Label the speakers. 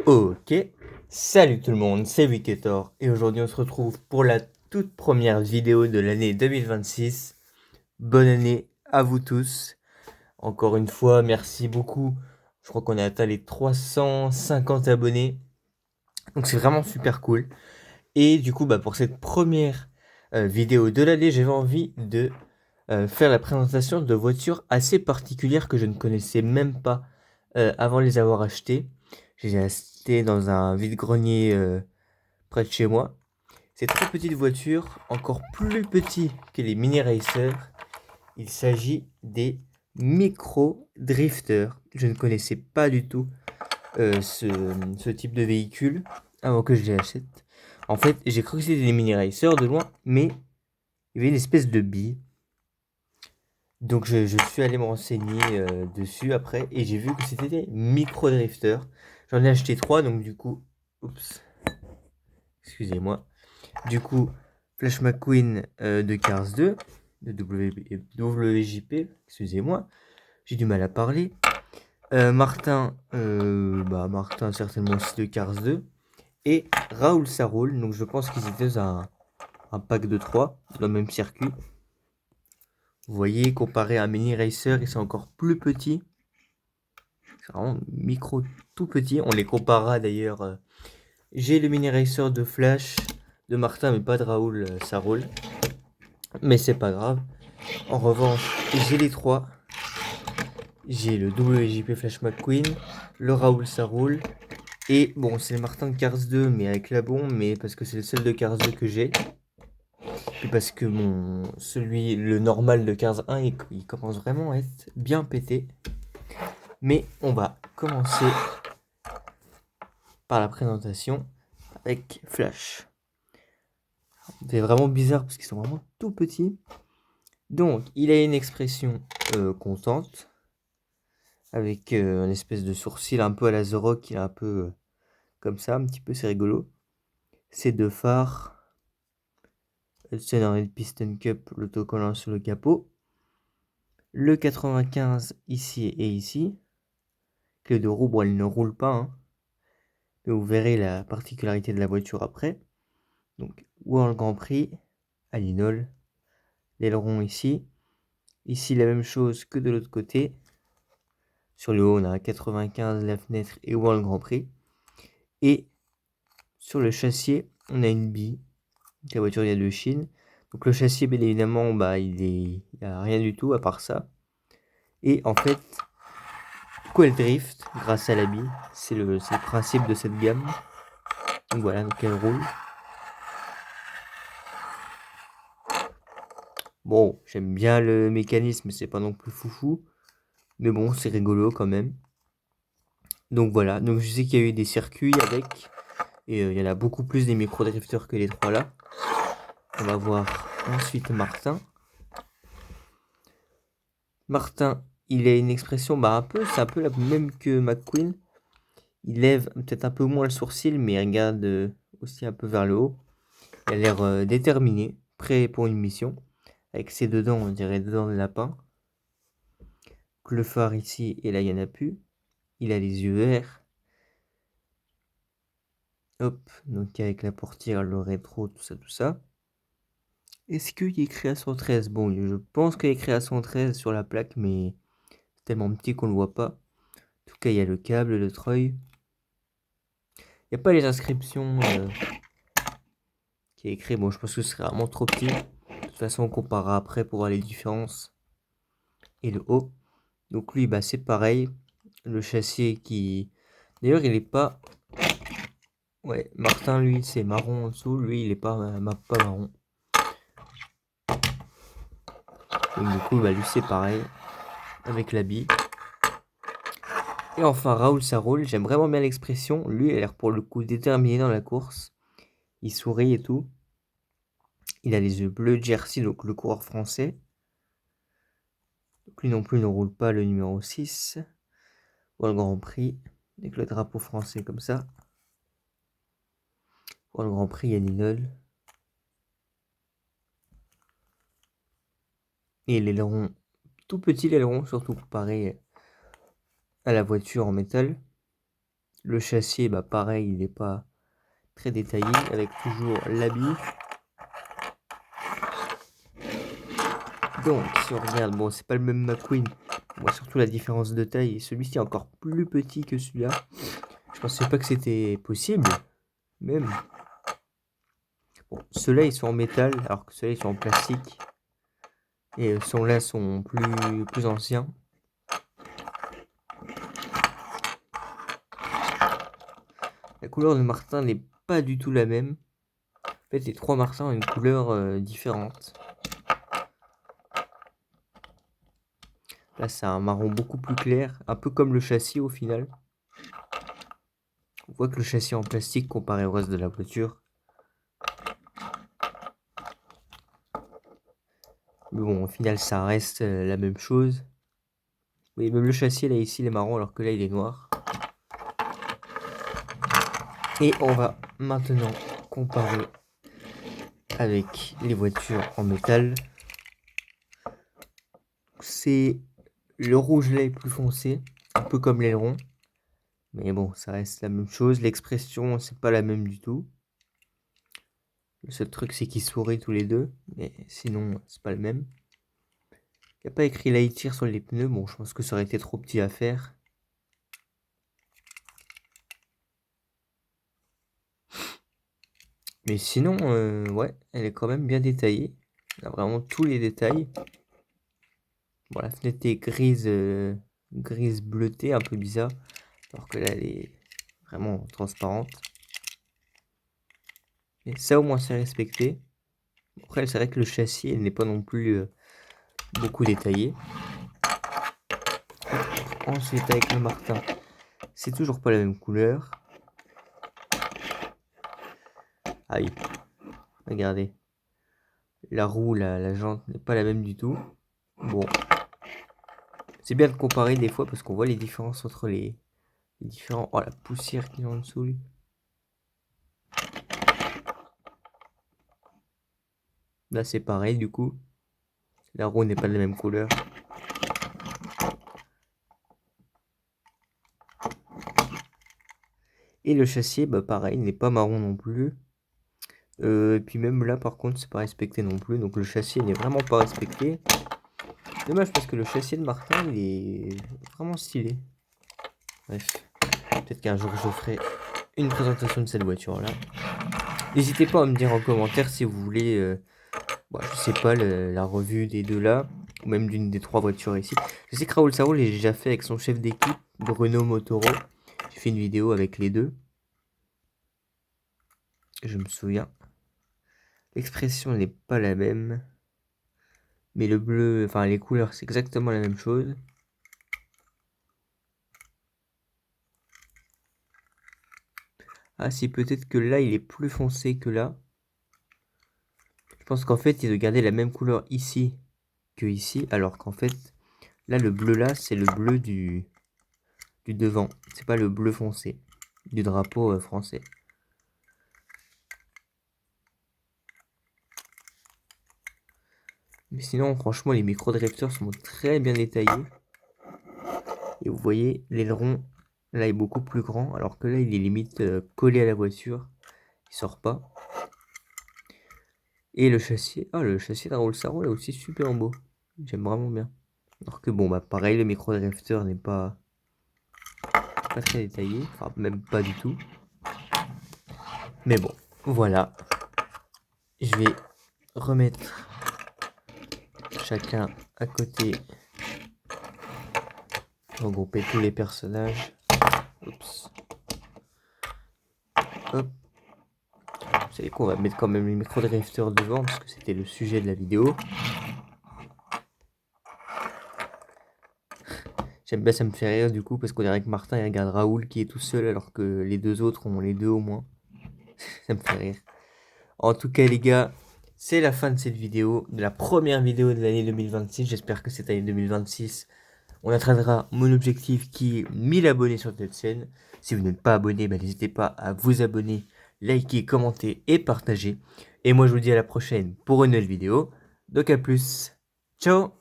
Speaker 1: Ok, salut tout le monde, c'est Viketor et aujourd'hui on se retrouve pour la toute première vidéo de l'année 2026. Bonne année à vous tous. Encore une fois, merci beaucoup. Je crois qu'on a atteint les 350 abonnés. Donc c'est vraiment super cool. Et du coup, pour cette première vidéo de l'année, j'avais envie de faire la présentation de voitures assez particulières que je ne connaissais même pas avant de les avoir achetées. J'ai acheté dans un vide-grenier près de chez moi. Ces très petites voitures, encore plus petites que les mini racers, il s'agit des micro drifters. Je ne connaissais pas du tout ce type de véhicule avant que je les achète. En fait, j'ai cru que c'était des mini racers de loin, mais il y avait une espèce de bille. Donc je suis allé me renseigner dessus après et j'ai vu que c'était des micro drifters. J'en ai acheté 3, donc du coup, oups, excusez-moi. Du coup, Flash McQueen de Cars 2, de WJP, excusez-moi, j'ai du mal à parler. Martin certainement aussi de Cars 2. Et Raoul Saroul, donc je pense qu'ils étaient dans un pack de 3 dans le même circuit. Vous voyez, comparé à un mini racer, ils sont encore plus petits. C'est vraiment micro tout petit. On les comparera d'ailleurs. J'ai le mini racer de Flash de Martin, mais pas de Raoul Saroul. Mais c'est pas grave. En revanche, j'ai les trois. J'ai le WJP Flash McQueen, le Raoul Saroul. Et bon, c'est le Martin de Cars 2, mais avec la bombe, mais parce que c'est le seul de Cars 2 que j'ai. Puis parce que le normal de Cars 1, il commence vraiment à être bien pété. Mais on va commencer par la présentation avec Flash. C'est vraiment bizarre parce qu'ils sont vraiment tout petits. Donc, il a une expression contente, avec une espèce de sourcil un peu à la The Rock, il est un peu comme ça, un petit peu, c'est rigolo. Ces deux phares, c'est dans le Piston Cup, l'autocollant sur le capot. Le 95 ici et ici. Les deux roues, bon, elles ne roulent pas, hein, mais vous verrez la particularité de la voiture après. Donc, World Grand Prix, à Linol, l'aileron ici. Ici, la même chose que de l'autre côté. Sur le haut, on a un 95, la fenêtre et World Grand Prix. Et sur le châssis, on a une bille. La voiture vient de Chine. Donc le châssis, bien évidemment, il n'y a rien du tout à part ça. Et en fait, pourquoi elle drift grâce à la bille? C'est le principe de cette gamme. Donc voilà, donc elle roule. Bon, j'aime bien le mécanisme, c'est pas non plus foufou. Mais bon, c'est rigolo quand même. Donc voilà, donc je sais qu'il y a eu des circuits avec. Et il y en a beaucoup plus des micro-drifters que les trois là. On va voir ensuite Martin. Martin, il a une expression, c'est un peu la même que McQueen. Il lève peut-être un peu moins le sourcil, mais il regarde aussi un peu vers le haut. Il a l'air déterminé, prêt pour une mission. Avec ses deux dents, on dirait deux dents de lapin. Le phare ici, et là, il n'y en a plus. Il a les yeux verts. Hop, donc avec la portière, le rétro, tout ça, tout ça. Est-ce qu'il est création 13? Bon, je pense qu'il y a création 13 sur la plaque, mais c'est tellement petit qu'on ne le voit pas. En tout cas, il y a le câble, le treuil. Il n'y a pas les inscriptions qui est écrit. Bon, je pense que ce serait vraiment trop petit. De toute façon, on comparera après pour voir les différences. Et le haut. Donc lui, c'est pareil. Le châssis qui... D'ailleurs, il est pas... Ouais, Martin, lui, c'est marron en dessous. Lui, il est pas marron. Donc du coup, lui, c'est pareil. Avec l'habit. Et enfin, Raoul, ça roule. J'aime vraiment bien l'expression. Lui, il a l'air pour le coup déterminé dans la course. Il sourit et tout. Il a les yeux bleus, Jersey, donc le coureur français. Donc lui non plus ne roule pas le numéro 6. Pour le Grand Prix. Avec le drapeau français comme ça. Pour le Grand Prix, il y a Linol. Et l'aileron, tout petit l'aileron, surtout comparé à la voiture en métal. Le châssis, bah pareil, il n'est pas très détaillé, avec toujours l'habit. Donc, si on regarde, bon, c'est pas le même McQueen. On voit surtout la différence de taille. Celui-ci est encore plus petit que celui-là. Je pensais pas que c'était possible, même. Bon, ceux-là, ils sont en métal, alors que ceux-là, ils sont en plastique. Et ceux-là sont plus anciens. La couleur de Martin n'est pas du tout la même. En fait, les trois Martins ont une couleur différente. Là, c'est un marron beaucoup plus clair, un peu comme le châssis au final. On voit que le châssis est en plastique comparé au reste de la voiture. Mais bon, au final, ça reste la même chose. Oui, même le châssis, là, ici, il est marron, alors que là, il est noir. Et on va maintenant comparer avec les voitures en métal. C'est le rouge là est plus foncé, un peu comme l'aileron. Mais bon, ça reste la même chose. L'expression, c'est pas la même du tout. Le seul truc, c'est qu'ils sourient tous les deux. Mais sinon, c'est pas le même. Il n'y a pas écrit Lightyear sur les pneus. Bon, je pense que ça aurait été trop petit à faire. Mais sinon, ouais, elle est quand même bien détaillée. Elle a vraiment tous les détails. Bon, la fenêtre est grise bleutée, un peu bizarre. Alors que là, elle est vraiment transparente. Et ça, au moins, c'est respecté. Après, c'est vrai que le châssis, il n'est pas non plus beaucoup détaillé. Ensuite, avec le Martin, c'est toujours pas la même couleur. Ah oui, regardez. La roue, la jante n'est pas la même du tout. Bon, c'est bien de comparer des fois parce qu'on voit les différences entre les différents... Oh, la poussière qui est en dessous, lui. Là, c'est pareil, du coup. La roue n'est pas de la même couleur. Et le châssis, bah pareil, n'est pas marron non plus. Et puis même là, par contre, c'est pas respecté non plus. Donc le châssis n'est vraiment pas respecté. Dommage parce que le châssis de Martin, il est vraiment stylé. Bref, peut-être qu'un jour je ferai une présentation de cette voiture-là. N'hésitez pas à me dire en commentaire si vous voulez, je sais pas, la revue des deux là, ou même d'une des trois voitures ici. Je sais que Raoul Sarro l'a déjà fait avec son chef d'équipe, Bruno Motoro. J'ai fait une vidéo avec les deux. Je me souviens. L'expression n'est pas la même. Mais le bleu, enfin les couleurs, c'est exactement la même chose. Ah si, peut-être que là, il est plus foncé que là. Je pense qu'en fait, ils ont gardé la même couleur ici que ici. Alors qu'en fait, là, le bleu là, c'est le bleu du devant. C'est pas le bleu foncé du drapeau français. Mais sinon, franchement, les micro-drifters sont très bien détaillés. Et vous voyez, l'aileron, là, est beaucoup plus grand. Alors que là, il est limite collé à la voiture. Il sort pas. Et le châssis, le châssis d'un Raoul Sarro là aussi super beau. J'aime vraiment bien. Alors que bon, bah pareil, le micro-drifter n'est pas très détaillé. Enfin, même pas du tout. Mais bon, voilà. Je vais remettre chacun à côté. Regrouper tous les personnages. Oups. Hop. Vous savez quoi, on va mettre quand même les micro-drifters devant parce que c'était le sujet de la vidéo. J'aime bien, ça me fait rire du coup parce qu'on dirait que Martin il regarde Raoul qui est tout seul alors que les deux autres ont les deux au moins. Ça me fait rire. En tout cas les gars, c'est la fin de cette vidéo, de la première vidéo de l'année 2026. J'espère que cette année 2026, on atteindra mon objectif qui est 1000 abonnés sur cette chaîne. Si vous n'êtes pas abonné, n'hésitez pas à vous abonner, liker, commenter et partager. Et moi je vous dis à la prochaine pour une nouvelle vidéo. Donc à plus. Ciao.